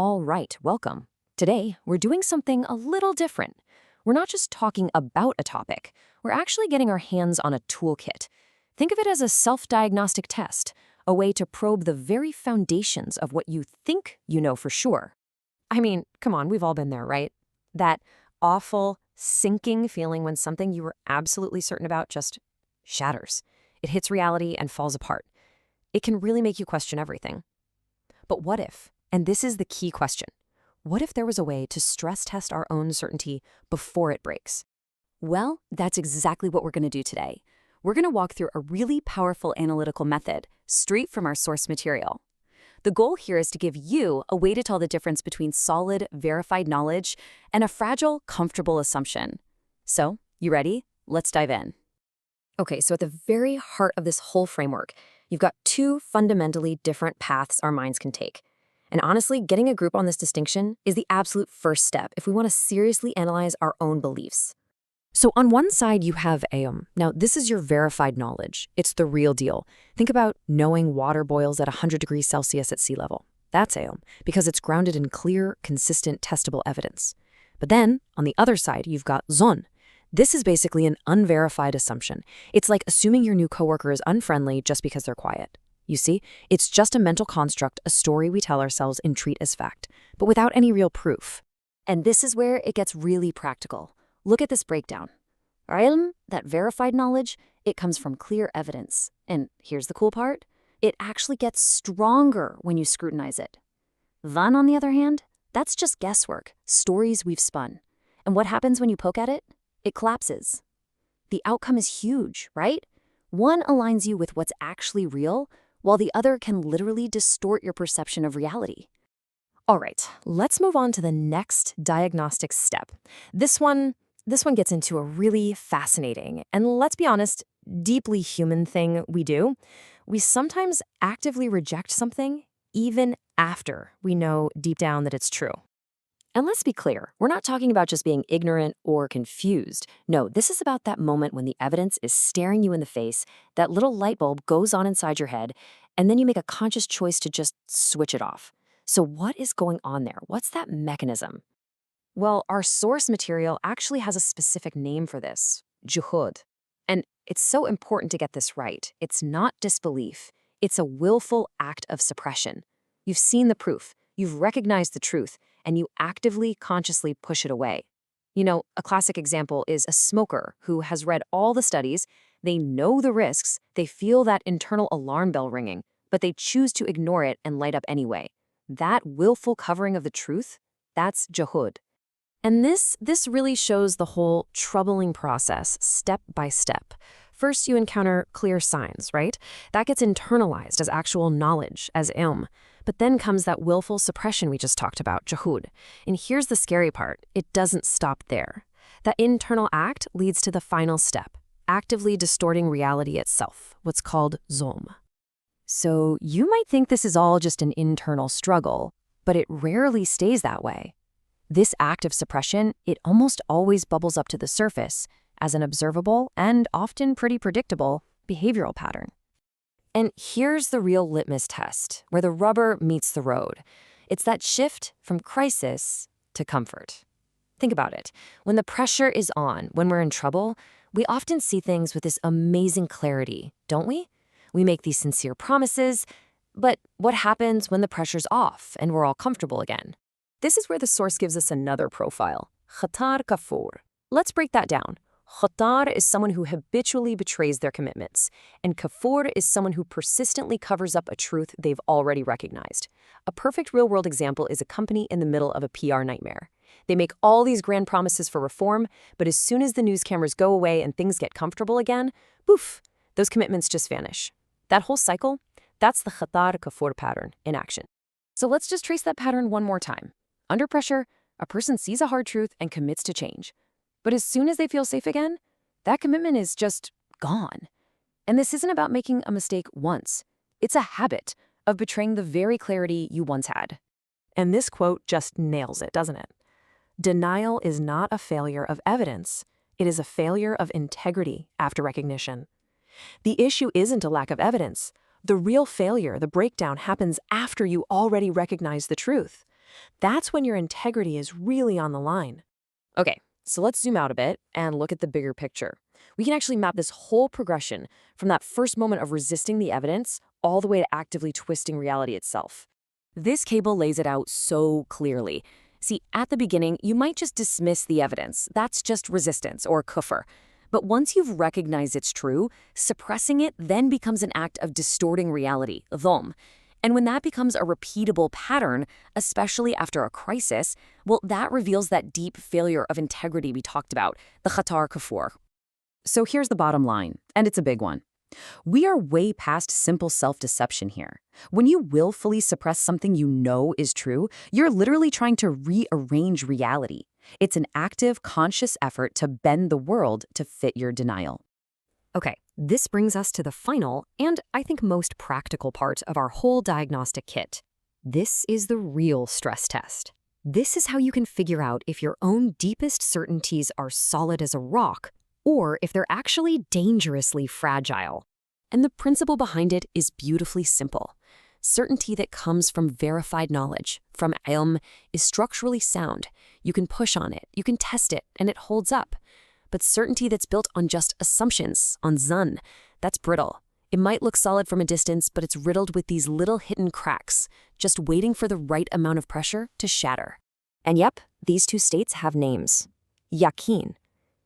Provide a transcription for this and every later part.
All right, welcome. Today, we're doing something a little different. We're not just talking about a topic, we're actually getting our hands on a toolkit. Think of it as a self-diagnostic test, a way to probe the very foundations of what you think you know for sure. I mean, come on, we've all been there, right? That awful, sinking feeling when something you were absolutely certain about just shatters. It hits reality and falls apart. It can really make you question everything. But what if, and this is the key question, what if there was a way to stress test our own certainty before it breaks? Well, that's exactly what we're going to do today. We're going to walk through a really powerful analytical method, straight from our source material. The goal here is to give you a way to tell the difference between solid, verified knowledge and a fragile, comfortable assumption. So, you ready? Let's dive in. Okay, so at the very heart of this whole framework, you've got two fundamentally different paths our minds can take. And honestly, getting a grip on this distinction is the absolute first step if we want to seriously analyze our own beliefs. So on one side, you have al-ʿilm. Now, this is your verified knowledge. It's the real deal. Think about knowing water boils at 100 degrees Celsius at sea level. That's al-ʿilm, because it's grounded in clear, consistent, testable evidence. But then, on the other side, you've got Zann. This is basically an unverified assumption. It's like assuming your new coworker is unfriendly just because they're quiet. You see, it's just a mental construct, a story we tell ourselves and treat as fact, but without any real proof. And this is where it gets really practical. Look at this breakdown. Al-ʿilm, that verified knowledge, it comes from clear evidence. And here's the cool part. It actually gets stronger when you scrutinize it. Zann, on the other hand, that's just guesswork, stories we've spun. And what happens when you poke at it? It collapses. The outcome is huge, right? One aligns you with what's actually real, while the other can literally distort your perception of reality. All right, let's move on to the next diagnostic step. This one gets into a really fascinating, and let's be honest, deeply human thing we do. We sometimes actively reject something even after we know deep down that it's true. And let's be clear, we're not talking about just being ignorant or confused. No, this is about that moment when the evidence is staring you in the face, that little light bulb goes on inside your head, and then you make a conscious choice to just switch it off. So what is going on there? What's that mechanism? Well, our source material actually has a specific name for this, juhud. And it's so important to get this right. It's not disbelief. It's a willful act of suppression. You've seen the proof. You've recognized the truth, and you actively, consciously push it away. You know, a classic example is a smoker who has read all the studies, they know the risks, they feel that internal alarm bell ringing, but they choose to ignore it and light up anyway. That willful covering of the truth, that's juhud. And this really shows the whole troubling process, step by step. First, you encounter clear signs, right? That gets internalized as actual knowledge, as al-ʿilm. But then comes that willful suppression we just talked about, juhud. And here's the scary part. It doesn't stop there. That internal act leads to the final step, actively distorting reality itself, what's called zulm. So you might think this is all just an internal struggle, but it rarely stays that way. This act of suppression, it almost always bubbles up to the surface as an observable and often pretty predictable behavioral pattern. And here's the real litmus test, where the rubber meets the road. It's that shift from crisis to comfort. Think about it. When the pressure is on, when we're in trouble, we often see things with this amazing clarity, don't we? We make these sincere promises, but what happens when the pressure's off and we're all comfortable again? This is where the source gives us another profile, khatar kafur. Let's break that down. Khatar is someone who habitually betrays their commitments, and kafur is someone who persistently covers up a truth they've already recognized. A perfect real-world example is a company in the middle of a PR nightmare. They make all these grand promises for reform, but as soon as the news cameras go away and things get comfortable again, poof, those commitments just vanish. That whole cycle, that's the khatar kafur pattern in action. So let's just trace that pattern one more time. Under pressure, a person sees a hard truth and commits to change. But as soon as they feel safe again, that commitment is just gone. And this isn't about making a mistake once. It's a habit of betraying the very clarity you once had. And this quote just nails it, doesn't it? Denial is not a failure of evidence. It is a failure of integrity after recognition. The issue isn't a lack of evidence. The real failure, the breakdown, happens after you already recognize the truth. That's when your integrity is really on the line. Okay, so let's zoom out a bit and look at the bigger picture. We can actually map this whole progression from that first moment of resisting the evidence all the way to actively twisting reality itself. This cable lays it out so clearly. See, at the beginning, you might just dismiss the evidence. That's just resistance or kufr. But once you've recognized it's true, suppressing it then becomes an act of distorting reality, dhulm. And when that becomes a repeatable pattern, especially after a crisis, well, that reveals that deep failure of integrity we talked about, the khatar kufur. So here's the bottom line, and it's a big one. We are way past simple self-deception here. When you willfully suppress something you know is true, you're literally trying to rearrange reality. It's an active, conscious effort to bend the world to fit your denial. Okay, this brings us to the final and I think most practical part of our whole diagnostic kit. This is the real stress test. This is how you can figure out if your own deepest certainties are solid as a rock or if they're actually dangerously fragile. And the principle behind it is beautifully simple. Certainty that comes from verified knowledge, from al-ʿilm, is structurally sound. You can push on it, you can test it, and it holds up. But certainty that's built on just assumptions, on Zann, that's brittle. It might look solid from a distance, but it's riddled with these little hidden cracks, just waiting for the right amount of pressure to shatter. And yep, these two states have names. Yaqin.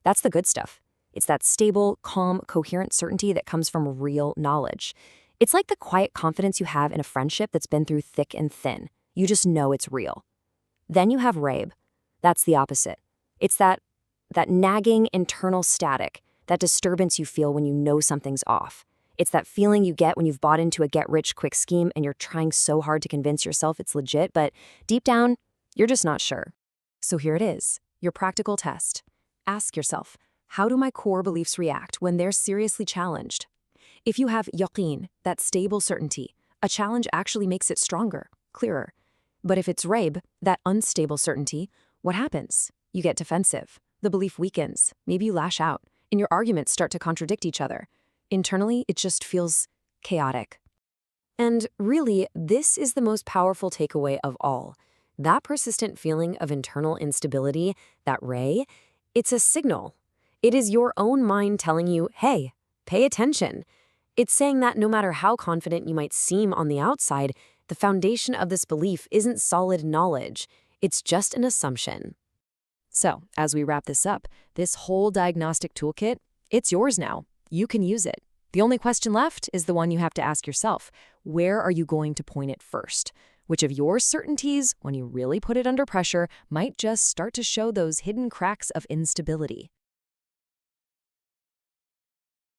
That's the good stuff. It's that stable, calm, coherent certainty that comes from real knowledge. It's like the quiet confidence you have in a friendship that's been through thick and thin. You just know it's real. Then you have rayb. That's the opposite. It's that nagging internal static, that disturbance you feel when you know something's off. It's that feeling you get when you've bought into a get-rich-quick scheme and you're trying so hard to convince yourself it's legit, but deep down, you're just not sure. So here it is, your practical test. Ask yourself, how do my core beliefs react when they're seriously challenged? If you have yaqin, that stable certainty, a challenge actually makes it stronger, clearer. But if it's rayb, that unstable certainty, what happens? You get defensive. The belief weakens. Maybe you lash out, and your arguments start to contradict each other. Internally, it just feels chaotic. And really, this is the most powerful takeaway of all. That persistent feeling of internal instability, that ray, it's a signal. It is your own mind telling you, hey, pay attention. It's saying that no matter how confident you might seem on the outside, the foundation of this belief isn't solid knowledge. It's just an assumption. So, as we wrap this up, this whole diagnostic toolkit, it's yours now. You can use it. The only question left is the one you have to ask yourself. Where are you going to point it first? Which of your certainties, when you really put it under pressure, might just start to show those hidden cracks of instability?